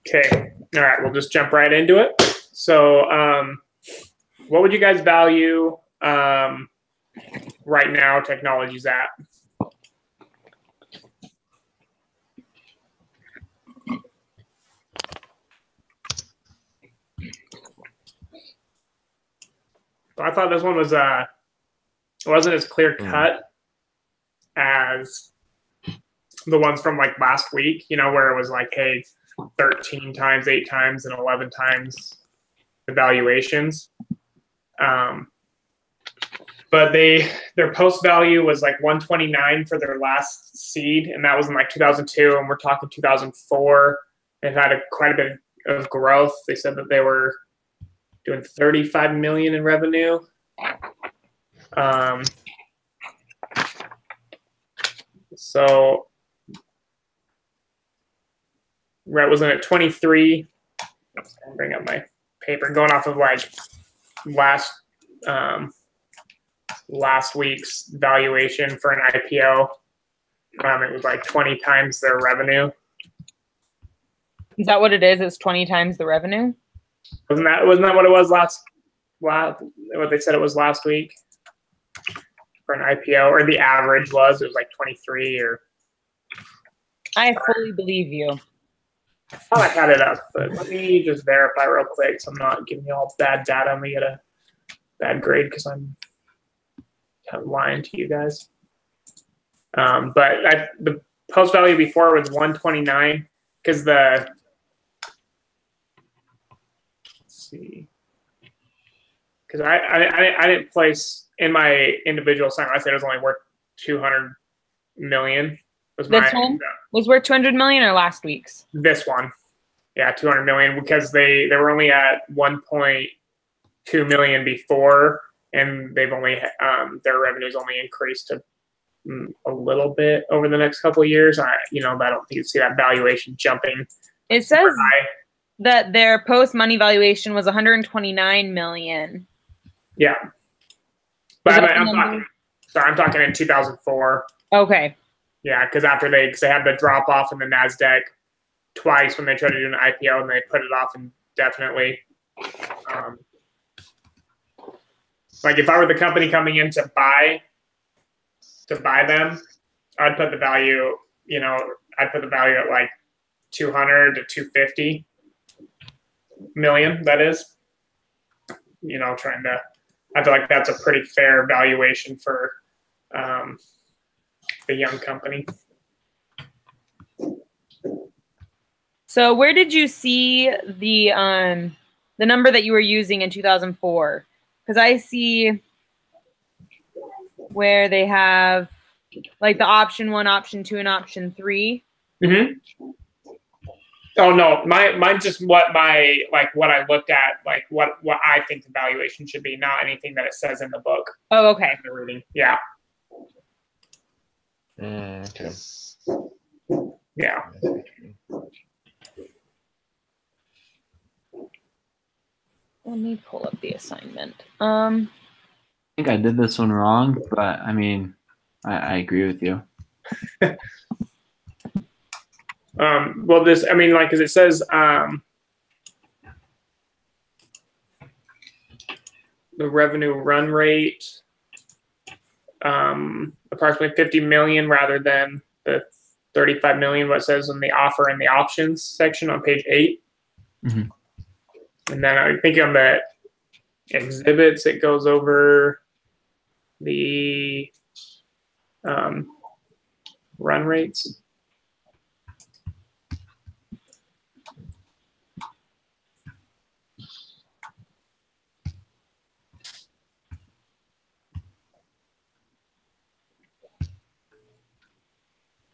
Okay. All right. We'll just jump right into it. So, what would you guys value right now technology's at? So I thought this one was it wasn't as clear cut as the ones from like last week, you know, where it was like, hey, 13 times, 8 times, and 11 times the valuations. But their post value was like 129 for their last seed, and that was in like 2002, and we're talking 2004. They've had quite a bit of growth. They said that they were doing 35 million in revenue. So Rhett was in at 23. I'll bring up my paper. Going off of like last week's valuation for an IPO, it was like 20 times their revenue. Is that what it is? It's 20 times the revenue? Wasn't that what it was what they said it was last week for an IPO, or the average was? It was like 23 or. I fully believe you. I thought I had it up, but let me just verify real quick so I'm not giving you all bad data. I'm gonna get a bad grade because I'm kind of lying to you guys. But the post value before was 129 because let's see, because I didn't place in my individual sign. I said it was only worth 200 million. This one was worth 200 million, or last week's? This one, yeah, 200 million, because they were only at 1.2 million before, and they've only their revenues only increased to a little bit over the next couple of years. I don't think you see that valuation jumping. It says that their post money valuation was 129 million. Yeah, but I'm talking in 2004. Okay. Yeah, because after they had the drop off in the NASDAQ twice when they tried to do an IPO, and they put it off indefinitely. Like if I were the company coming in to buy them, I'd put the value, I'd put the value at like 200 to 250 million. That is, I feel like that's a pretty fair valuation for a young company. So where did you see the number that you were using in 2004? Because I see where they have like the option 1, option 2, and option 3. Mm-hmm. Oh no, mine just what I looked at, like what I think the valuation should be, not anything that it says in the book. Oh, okay. The reading, yeah. Okay. Yeah. Let me pull up the assignment. I think I did this one wrong, but I mean, I agree with you. Well, because it says the revenue run rate approximately 50 million rather than the 35 million what it says in the offer and the options section on page 8. Mm-hmm. And then I think on the exhibits it goes over the run rates.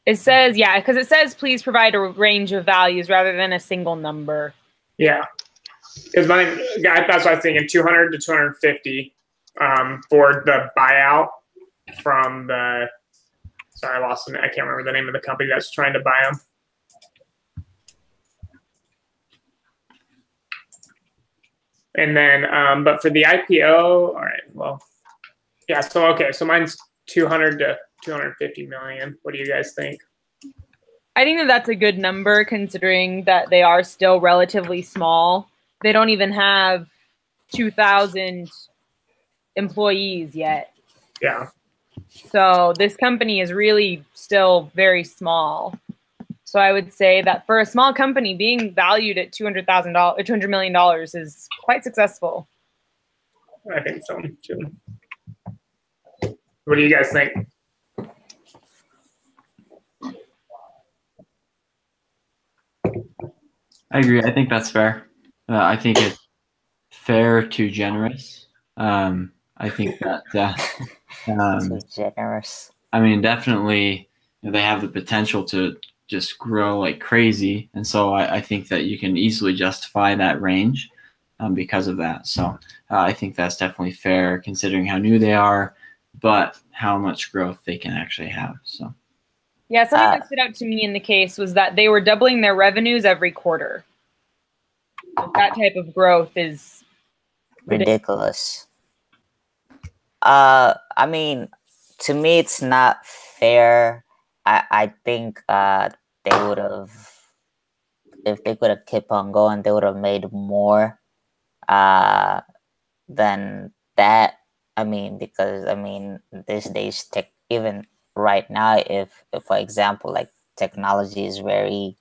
It says, yeah, because it says please provide a range of values rather than a single number. Yeah, because that's what I was thinking, 200 to 250 for the buyout from the. Sorry, I lost it. I can't remember the name of the company that's trying to buy them. And then, but for the IPO, all right, well, yeah. So okay, so mine's 200 to 250 million. What do you guys think? I think that that's a good number considering that they are still relatively small. They don't even have 2,000 employees yet. Yeah. So this company is really still very small. So I would say that for a small company, being valued at $200 million is quite successful. I think so too. What do you guys think? I agree. I think that's fair. I think it's fair to generous. I think that So generous. I mean, definitely they have the potential to just grow like crazy, and so I think that you can easily justify that range because of that. So I think that's definitely fair considering how new they are, but how much growth they can actually have. So yeah, something that stood out to me in the case was that they were doubling their revenues every quarter. That type of growth is ridiculous. I mean, to me, it's not fair. I think they would have, if they could have kept on going, they would have made more than that. I mean, because I mean, these days, even right now, if for example, like technology is very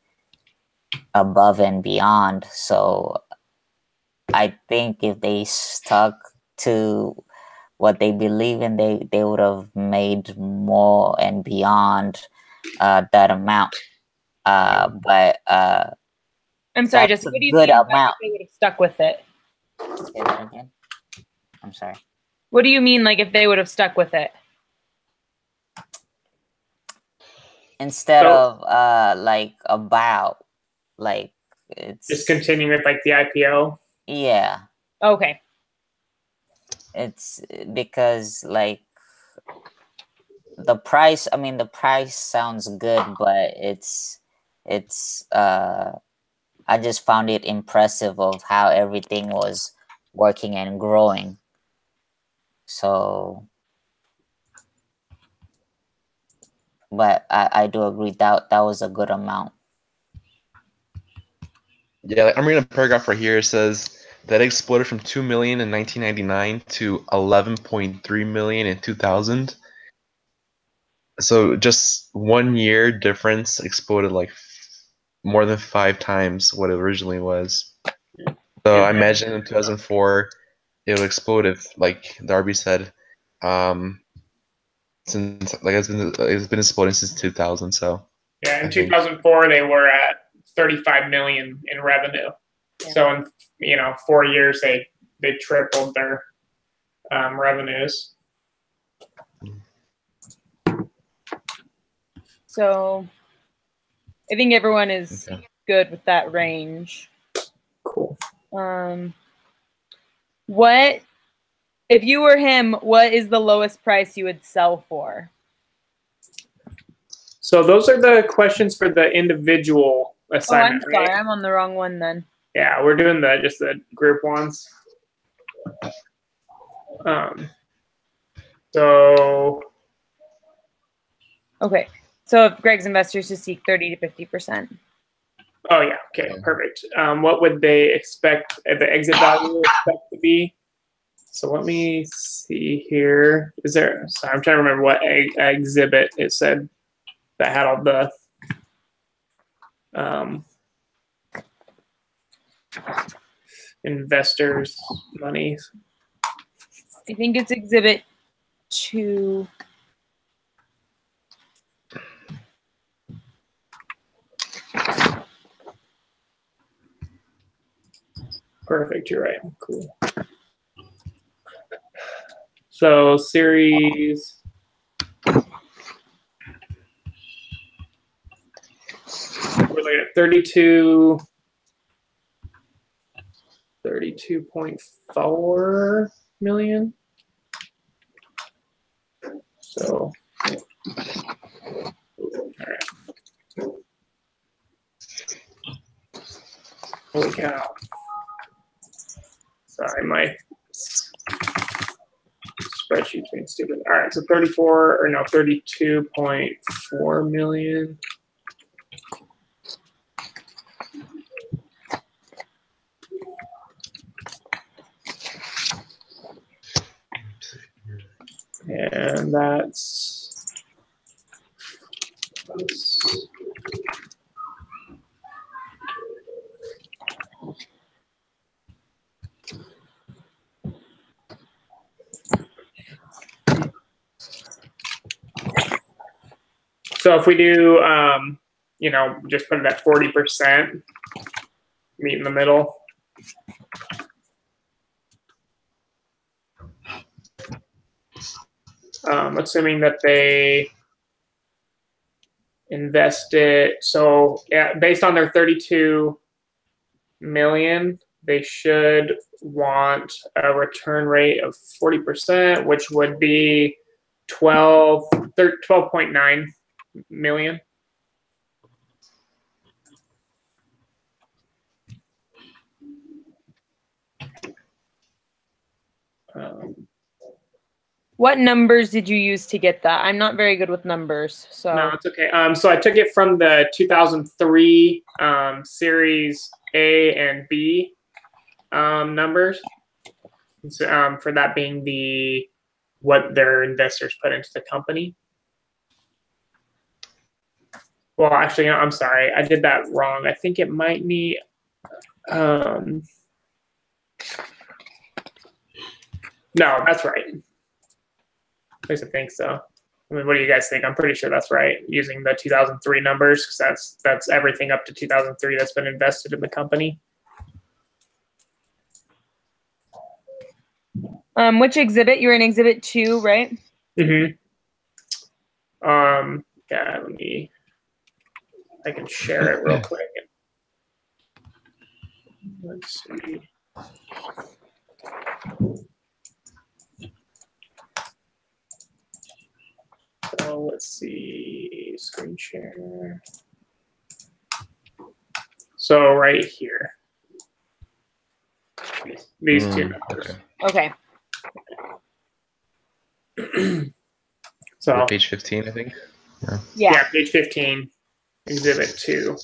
above and beyond, so I think if they stuck to what they believe in, they would have made more and beyond that amount. But I'm sorry, that's just a what do you good mean amount. if they would have stuck with it? Say that again. I'm sorry. What do you mean, like if they would have stuck with it? Instead of like about, like it's Just continuing with like the IPO. Yeah. Okay. It's because like the price. I mean, the price sounds good, but it's I just found it impressive of how everything was working and growing. So, but I do agree that that was a good amount. Yeah, I'm reading a paragraph right here. It says that exploded from 2 million in 1999 to 11.3 million in 2000. So just 1 year difference exploded like more than 5 times what it originally was. So I imagine in 2004 it would explode if, like Darby said, since like it's been exploding since 2000. So yeah, in 2004 they were at 35 million in revenue. Yeah. So in 4 years they tripled their revenues. So I think everyone is good with that range. Cool. What if you were him? What is the lowest price you would sell for? So those are the questions for the individual assignment. Oh, I'm sorry, I'm on the wrong one then. Yeah, we're doing just the group ones. So. Okay, so if Greg's investors to seek 30 to 50%. Oh yeah, okay, perfect. What would they expect the exit value expect to be? So let me see here. Is there? Sorry, I'm trying to remember what exhibit it said that had all the. Investors' money. I think it's exhibit 2. Perfect, you're right. Cool. So series. We're looking at 32.4 million. So, all right. Holy cow. Sorry, my spreadsheet's being stupid. All right, so 32.4 million. And that's so if we do, you know, just put it at 40%, meet in the middle. Assuming that they invested, so yeah, based on their 32 million, they should want a return rate of 40%, which would be 12.9 million. What numbers did you use to get that? I'm not very good with numbers, so. No, it's okay. So I took it from the 2003 Series A and B numbers. For that being what their investors put into the company. Well, actually, no, I'm sorry, I did that wrong. I think it might need. No, that's right. At least I think so. I mean, what do you guys think? I'm pretty sure that's right, using the 2003 numbers, because that's everything up to 2003 that's been invested in the company. Which exhibit? You're in exhibit 2, right? Mm-hmm. Yeah, I can share it real quick. Let's see. So let's see, screen share. So right here, these two numbers. Okay. So page 15, I think. Yeah. Page 15, exhibit 2.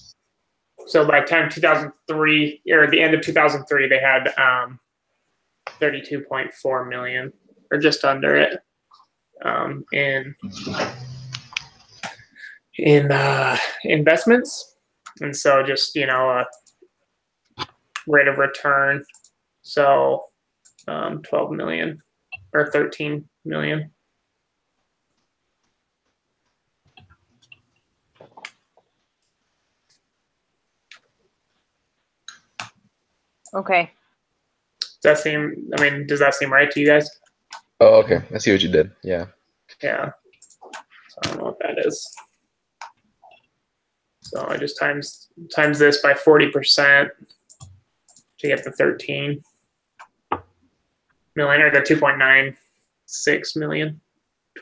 So by the time 2003, or the end of 2003, they had 32.4 million, or just under it, in investments. And so just, you know, rate of return. So 12 million or 13 million. Okay. Does that seem right to you guys? Oh, okay. I see what you did. Yeah. Yeah. So I don't know what that is. So I just times this by 40% to get the 13 million, or the 2.96 million,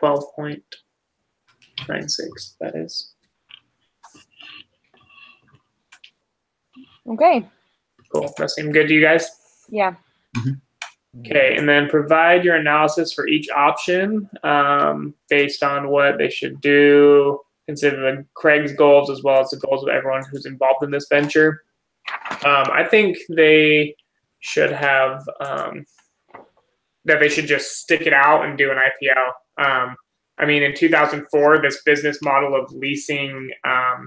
12.96, that is. Okay. Cool. That seemed good to you guys? Yeah. Okay, and then provide your analysis for each option based on what they should do. Consider Craig's goals as well as the goals of everyone who's involved in this venture. I think they should have that they should just stick it out and do an IPO. I mean, in 2004, this business model of leasing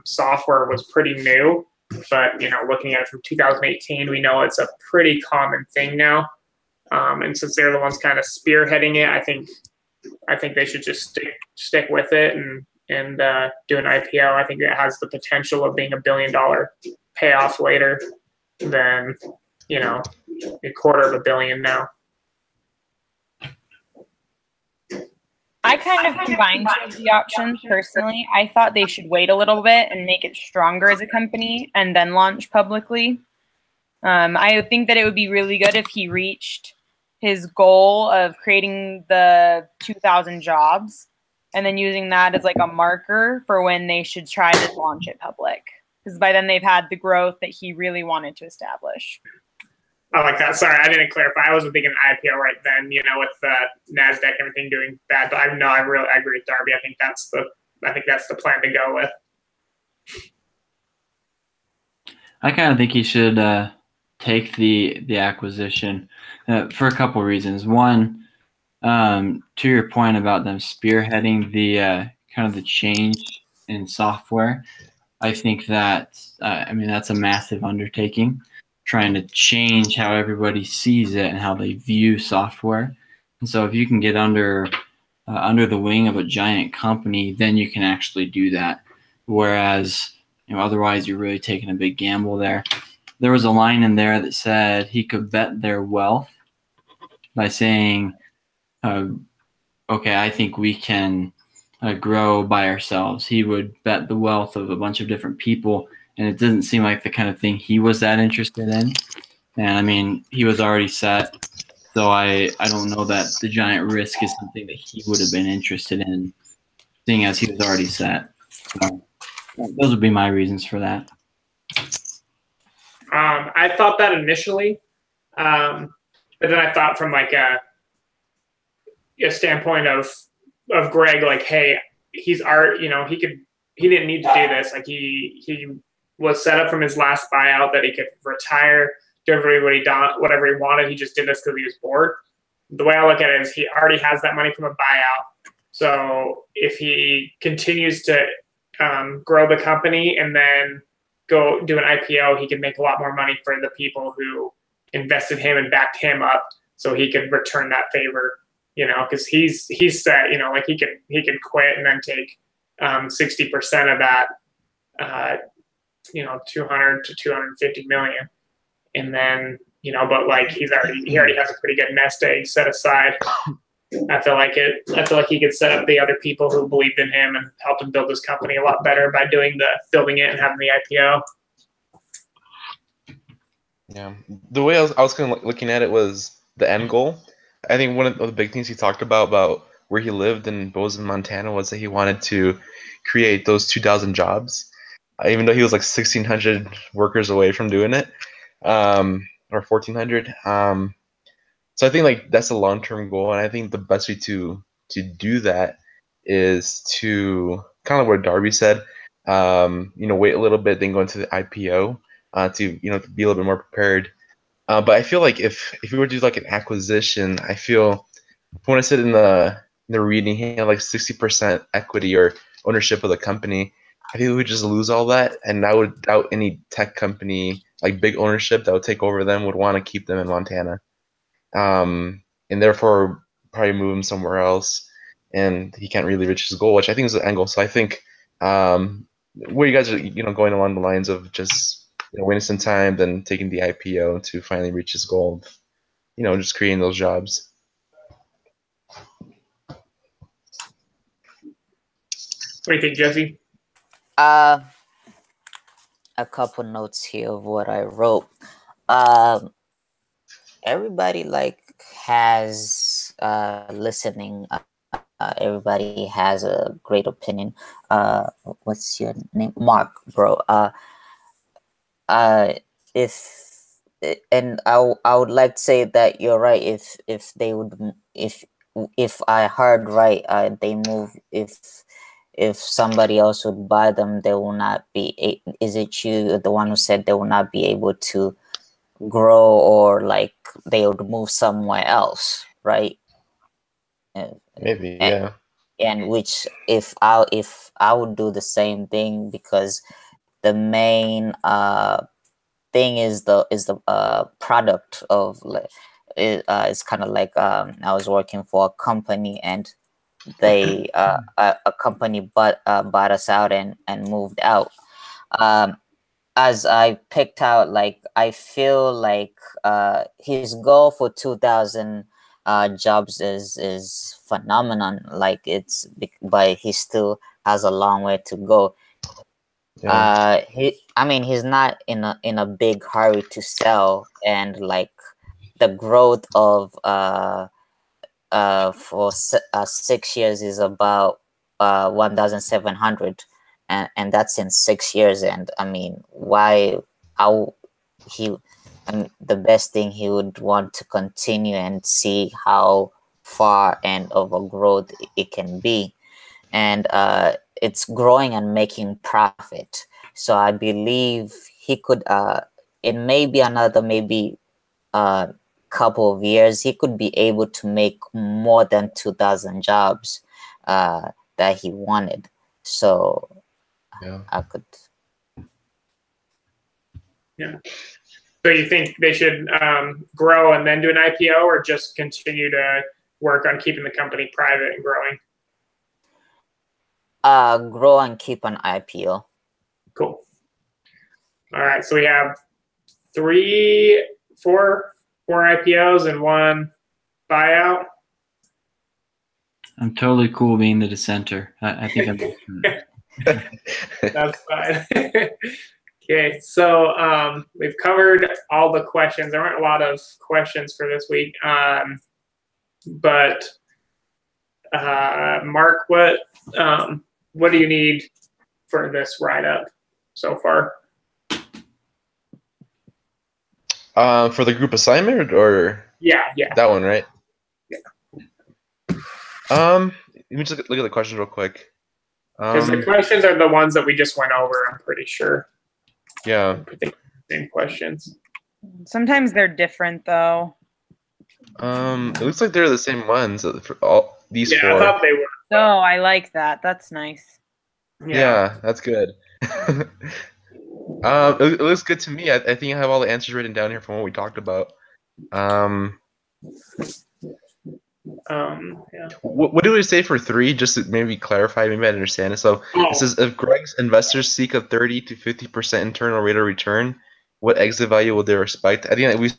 software was pretty new, but you know, looking at it from 2018, we know it's a pretty common thing now. And since they're the ones kind of spearheading it, I think they should just stick with it and do an IPO. I think it has the potential of being $1 billion payoff later than, you know, $250 million now. I kind of combined two of the options personally. I thought they should wait a little bit and make it stronger as a company and then launch publicly. I think that it would be really good if he reached his goal of creating the 2,000 jobs and then using that as like a marker for when they should try to launch it public. Because by then they've had the growth that he really wanted to establish. I like that. Sorry, I didn't clarify. I wasn't thinking IPO right then, you know, with NASDAQ, everything doing that. But I agree with Darby. I think that's the plan to go with. I kind of think he should take the acquisition for a couple reasons. One, to your point about them spearheading the kind of the change in software, I think that I mean that's a massive undertaking, trying to change how everybody sees it and how they view software. And so if you can get under the wing of a giant company, then you can actually do that. Whereas otherwise you're really taking a big gamble there. There was a line in there that said he could bet their wealth by saying, okay, I think we can grow by ourselves. He would bet the wealth of a bunch of different people, and it doesn't seem like the kind of thing he was that interested in. And I mean, he was already set, so I don't know that the giant risk is something that he would have been interested in, seeing as he was already set. So those would be my reasons for that. I thought that initially, but then I thought from like a standpoint of Greg, like, hey, he's he didn't need to do this. Like he was set up from his last buyout that he could retire, do whatever he wanted. He just did this because he was bored. The way I look at it is he already has that money from a buyout. So if he continues to grow the company and then go do an IPO, he can make a lot more money for the people who invested him and backed him up, so he could return that favor. Because he's set. Like he could quit and then take 60% of that, 200 to 250 million, and then but like he already has a pretty good nest egg set aside. I feel like he could set up the other people who believed in him and helped him build his company a lot better by building it and having the IPO. Yeah, the way I was kind of looking at it was the end goal. I think one of the big things he talked about where he lived in Bozeman, Montana, was that he wanted to create those 2,000 jobs, even though he was like 1,600 workers away from doing it, or 1,400. So I think like that's a long-term goal, and I think the best way to do that is to kind of what Darby said, wait a little bit, then go into the IPO to be a little bit more prepared. But I feel like if we were to do like an acquisition, I feel when I said in the reading he had like 60% equity or ownership of the company, I think we would just lose all that, and I would doubt any tech company like big ownership that would take over them would want to keep them in Montana. And therefore probably move him somewhere else, and he can't really reach his goal, which I think is the end goal. So I think where you guys are, going along the lines of just waiting some time, then taking the IPO to finally reach his goal of, just creating those jobs. What do you think, Jesse? A couple notes here of what I wrote. Everybody has listening. Everybody has a great opinion. What's your name, Mark, bro? If and I would like to say that you're right. If I heard right, they move. If somebody else would buy them, they will not be. Is it you, the one who said they will not be able to grow, or like they would move somewhere else, right? Maybe, yeah. And which if I would do the same thing, because the main thing is the product of it's kind of like I was working for a company, and they a company bought us out and moved out. As I picked out, I feel like his goal for 2,000 jobs is phenomenon. But he still has a long way to go. Yeah. He's not in a big hurry to sell, and the growth of for 6 years is about 1,700. And that's in 6 years. And the best thing he would want to continue and see how far and of a growth it can be. And it's growing and making profit. So I believe he could. In maybe another couple of years, he could be able to make more than 2,000 jobs that he wanted. So Yeah. I could. Yeah. So you think they should grow and then do an IPO, or just continue to work on keeping the company private and growing? Grow and keep an IPO. Cool. All right. So we have four IPOs and one buyout. I'm totally cool being the dissenter. I think I'm. That's fine. Okay, so we've covered all the questions. There aren't a lot of questions for this week, but Mark, what do you need for this write-up so far? For the group assignment or Yeah. that one, right? Yeah. Let me just look at the questions real quick. Because the questions are the ones that we just went over, I'm pretty sure. Yeah. I think same questions. Sometimes they're different though. It looks like they're the same ones for all these Yeah, four. I thought they were. Oh, I like that. That's nice. Yeah, that's good. It looks good to me. I think I have all the answers written down here from what we talked about. Yeah. What do we say for 3? Just to maybe clarify, maybe I understand it. So it says if Greg's investors seek a 30 to 50% internal rate of return, what exit value will they respect? I think that we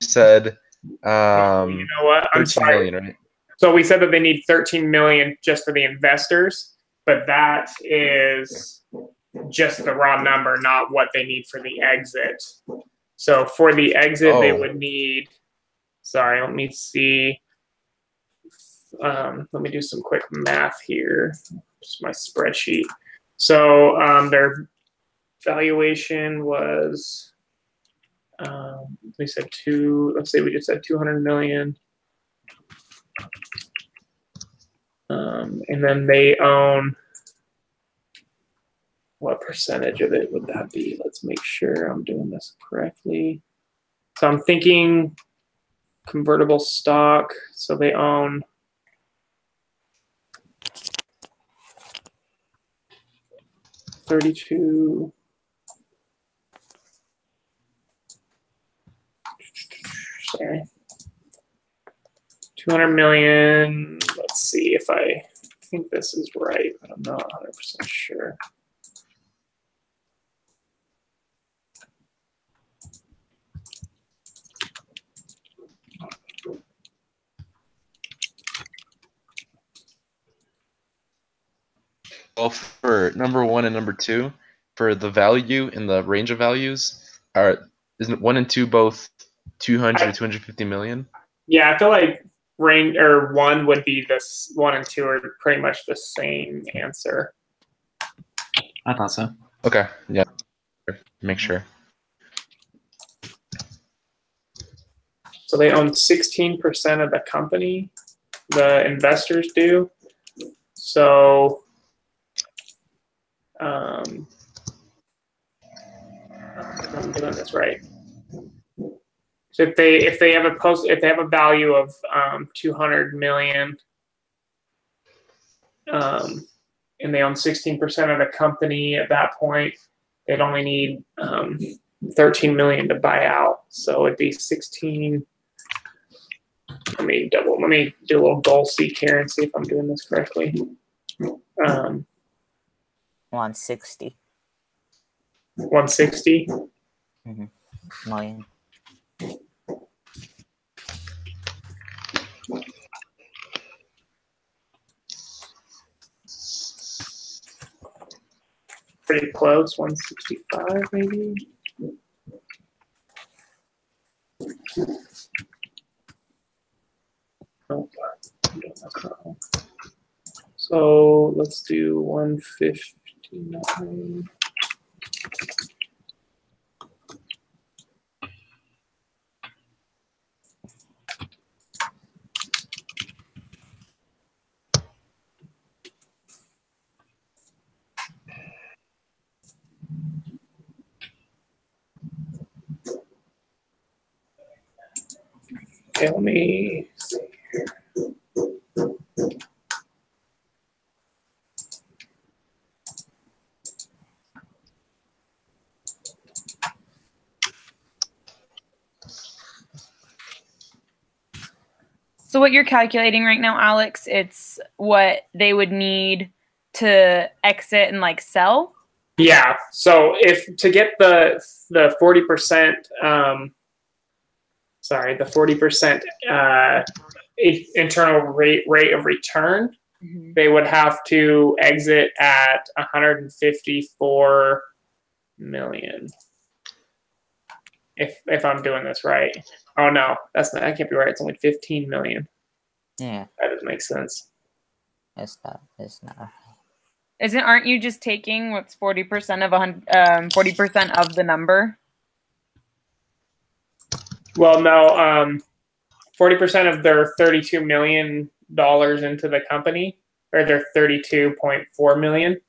said you know what? I'm 13 sorry. million, right? So we said that they need 13 million just for the investors, but that is just the raw number, not what they need for the exit. So for the exit, they would need. Sorry, let me see. Let me do some quick math here. Just my spreadsheet. So their valuation was. We said let's say we just said 200 million. And then they own, what percentage of it would that be? Let's make sure I'm doing this correctly. So I'm thinking convertible stock. So they own 32. Sorry. 200 million. Let's see if I think this is right, but I'm not 100% sure. Well, for number 1 and number 2, for the value and the range of values, isn't 1 and 2 both 200 to 250 million? Yeah, I feel like range or 1 would be this. 1 and 2 are pretty much the same answer. I thought so. Okay, yeah. Make sure. So they own 16% of the company. The investors do. So I'm doing this right. So if they have a value of 200 million, and they own 16% of the company at that point, they'd only need 13 million to buy out. So it'd be 16. Let me do a little goal seek here and see if I'm doing this correctly. 160 million. Pretty close, 165 maybe. Oh, I'm doing that wrong. So let's do 159. Okay, let me see here. So what you're calculating right now, Alex, it's what they would need to exit and like sell. Yeah. So if to get the 40%, the 40% internal rate of return, they would have to exit at 154 million. If I'm doing this right. Oh no, that can't be right. It's only 15 million. Yeah, That doesn't make sense. it's not. Aren't you just taking what's 40% of 40% of the number? Well, no, 40% of their $32 million into the company, or their 32.4 million,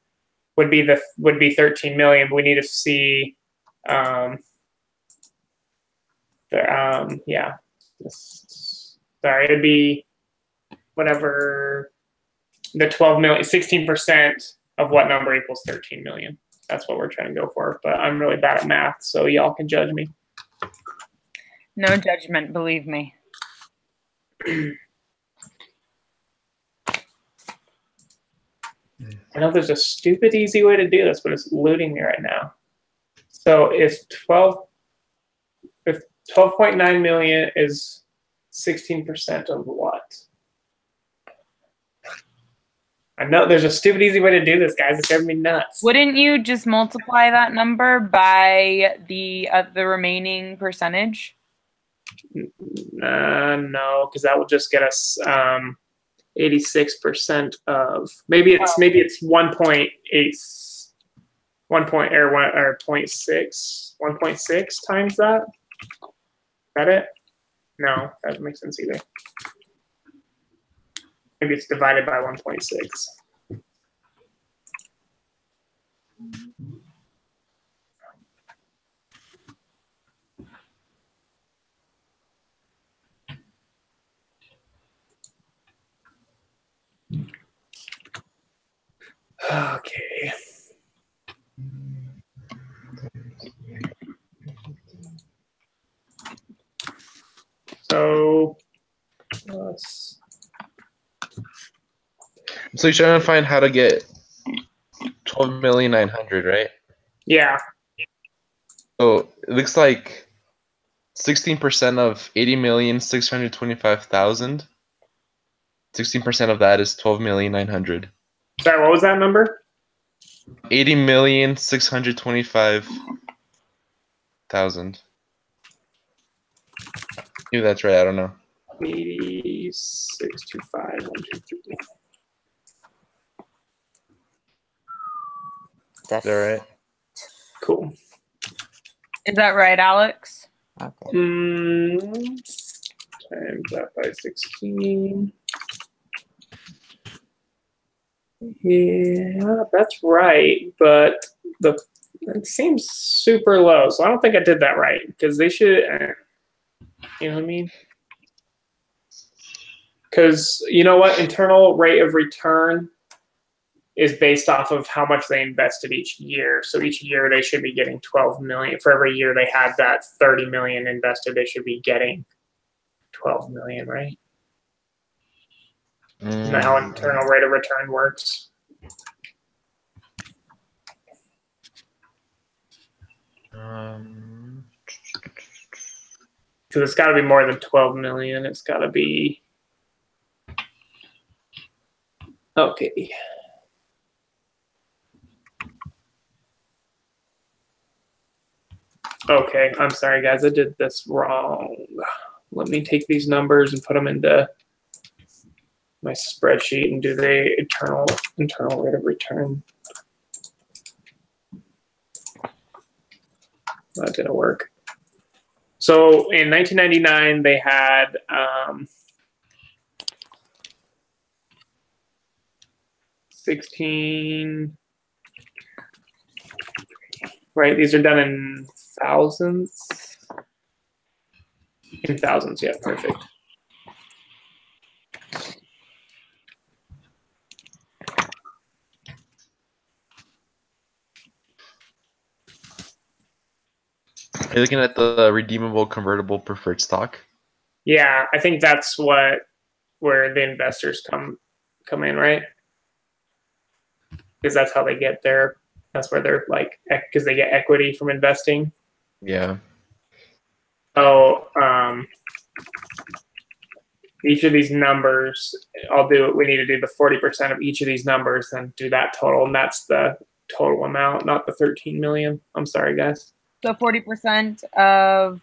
would be 13 million. But we need to see, yeah. Sorry, it'd be whatever the 12 million, 16% of what number equals 13 million. That's what we're trying to go for. But I'm really bad at math, so y'all can judge me. No judgment, believe me. I know there's a stupid easy way to do this, but it's eluding me right now. So if 12.9 million is 16% of what? I know there's a stupid easy way to do this, guys. It's driving me nuts. Wouldn't you just multiply that number by the remaining percentage? No, because that would just get us 86% of maybe it's 1.8 1.6 times that. Is that it? No, that doesn't make sense either. Maybe it's divided by 1.6. Okay. So let's. So you're trying to find how to get 12,900,000, right? Yeah. So it looks like 16% of 80,625,000. 16% of that is 12,900,000. Sorry, what was that number? 80,625,000. Maybe that's right. I don't know. 8625 1 2 3. Is that right? Cool. Is that right, Alex? Okay. Times that by 16. Yeah, that's right, but it seems super low, so I don't think I did that right because they should. You know what I mean? Because you know what, internal rate of return is based off of how much they invested each year. So each year they should be getting 12 million. For every year they had that 30 million invested, they should be getting 12 million, right? Isn't that how internal rate of return works? Because it's got to be more than 12 million. It's got to be. Okay. Okay, I'm sorry, guys. I did this wrong. Let me take these numbers and put them into my spreadsheet and do the internal rate of return. That didn't work. So in 1999, they had 16. Right, these are done in thousands. In thousands, yeah, perfect. you looking at the redeemable convertible preferred stock? Yeah, I think that's where the investors come in, right? Because that's how they get there. That's where they're like, because they get equity from investing. Yeah. So each of these numbers, we need to do the 40% of each of these numbers, then do that total, and that's the total amount, not the 13 million. I'm sorry, guys. So 40% of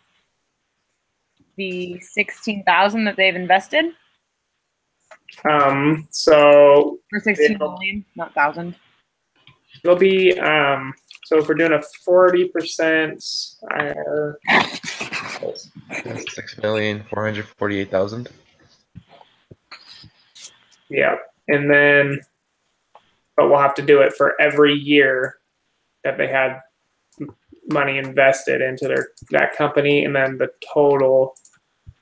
the 16,000 that they've invested, So or 16 million, not thousand. it'll be so if we're doing a 40%, 6,448,000. yeah, and then, but we'll have to do it for every year that they had money invested into that company, and then the total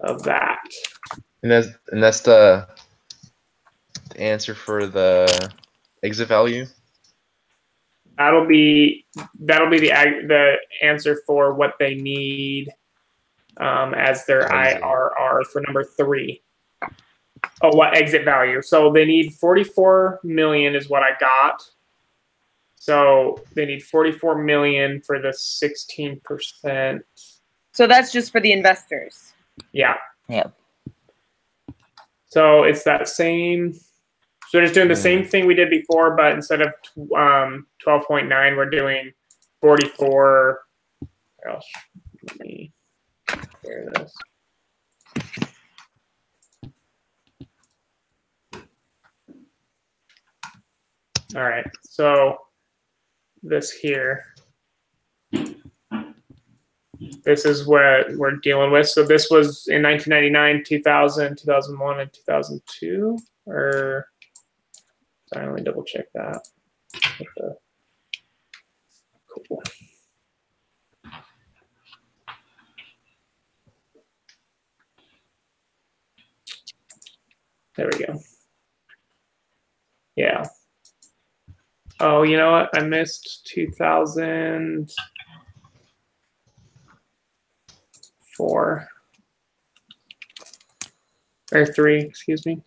of that. And that's the answer for the exit value. That'll be the answer for what they need as their IRR for number 3. Oh, what exit value? So they need 44 million is what I got. So they need 44 million for the 16%. So that's just for the investors. Yeah. Yep. So it's that same. So we're just doing the same thing we did before, but instead of 12.9, we're doing 44. Where else? Let me share this. All right. So this here. This is what we're dealing with. So this was in 1999, 2000, 2001, and 2002. Or sorry, let me double check that. Cool. There we go. Yeah. Oh, you know what? I missed 2004 or 3, excuse me.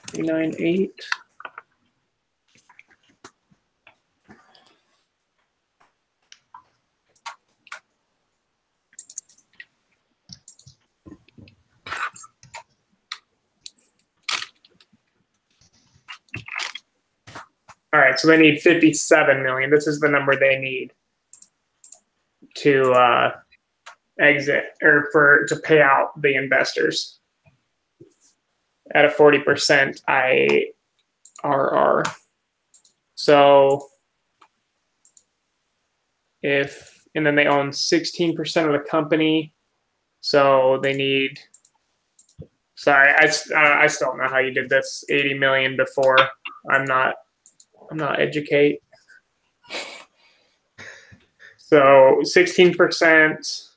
398. All right, so they need 57 million. This is the number they need to exit or to pay out the investors at a 40% IRR. So and then they own 16% of the company. So they need, sorry, I still don't know how you did this 80 million before. I'm not educate. So 16%.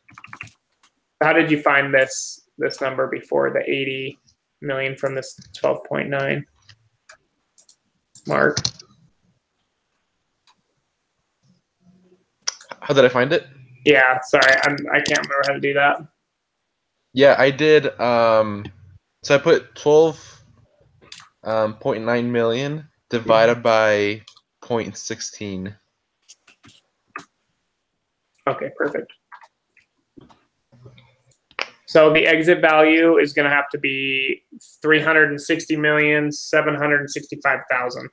How did you find this number before, the 80 million from this 12.9? Mark? How did I find it? Yeah, sorry, I can't remember how to do that. Yeah, I did. So I put 12.9 million divided by 0.16. Okay, perfect. So the exit value is going to have to be 360,765,000.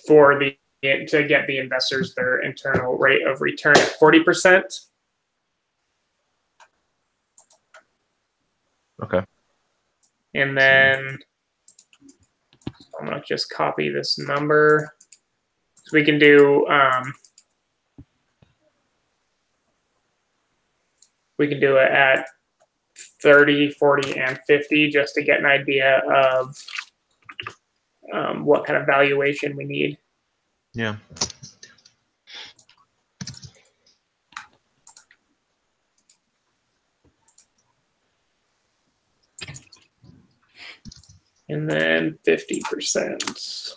For to get the investors their internal rate of return at 40%. Okay. And then I'm going to just copy this number. So we can do it at 30, 40, and 50 just to get an idea of what kind of valuation we need. Yeah. And then 50%.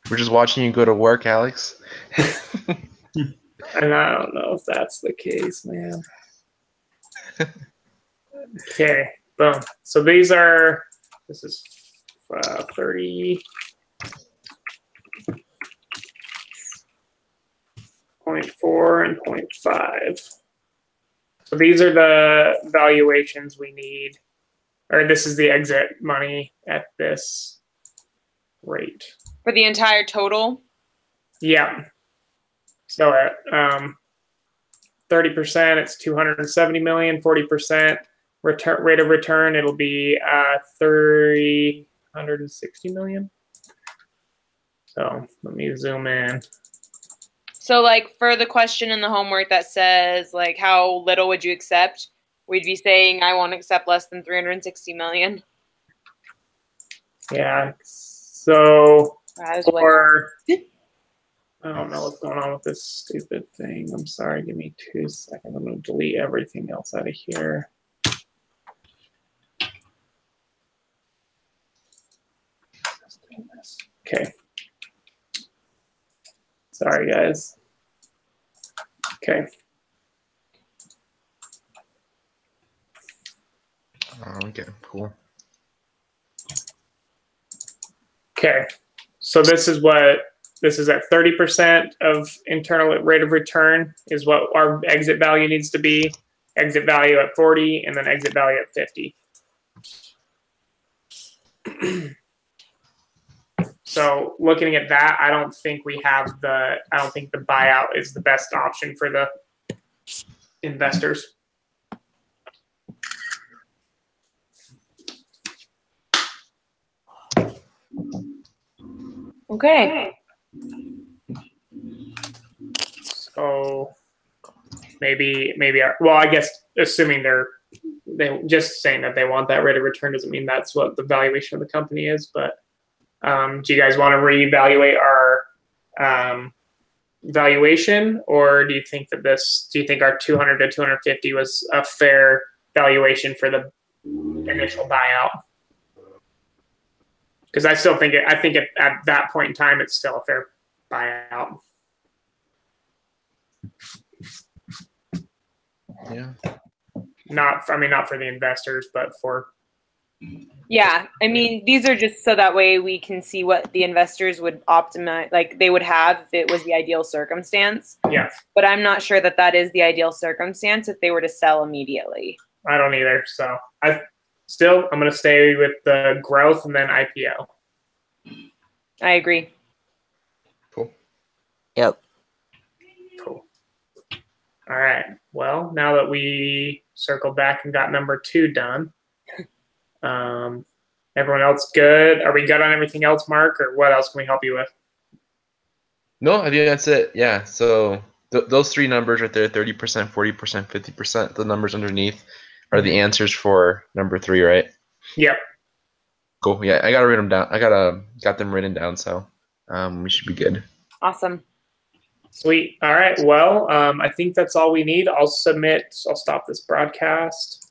We're just watching you go to work, Alex. And I don't know if that's the case, man. Okay, boom. So this is 30.4 and 0.5. So these are the valuations we need, or this is the exit money at this rate. For the entire total? Yeah. So at 30%, it's 270 million. 40% rate of return, it'll be 360 million. So let me zoom in. So like for the question in the homework that says like how little would you accept, we'd be saying I won't accept less than 360 million. Yeah. So That is for I don't know what's going on with this stupid thing. I'm sorry. Give me 2 seconds. I'm going to delete everything else out of here. Okay. Sorry, guys. Okay. Okay, cool. Okay. So this is at 30% of internal rate of return is what our exit value needs to be. Exit value at 40 and then exit value at 50. So looking at that, I don't think the buyout is the best option for the investors. Okay. So maybe well, I guess assuming they just saying that they want that rate of return doesn't mean that's what the valuation of the company is. But do you guys want to reevaluate our valuation, or do you think our 200 to 250 was a fair valuation for the initial buyout? Because I think at that point in time, it's still a fair buyout. Yeah. Not for the investors, but for. Yeah, I mean, these are just so that way we can see what the investors would optimize, like they would have if it was the ideal circumstance. Yeah. But I'm not sure that is the ideal circumstance if they were to sell immediately. I don't either. So I'm going to stay with the growth and then IPO. I agree. Cool. Yep. Cool. All right. Well, now that we circled back and got number 2 done, everyone else good? Are we good on everything else, Mark, or what else can we help you with? No, I think that's it. Yeah. So those 3 numbers right there, 30%, 40%, 50%, the numbers underneath are the answers for number 3, right? Yep. Cool. Yeah, I gotta write them down. Got them written down, so we should be good. Awesome. Sweet. All right. Well, I think that's all we need. I'll stop this broadcast.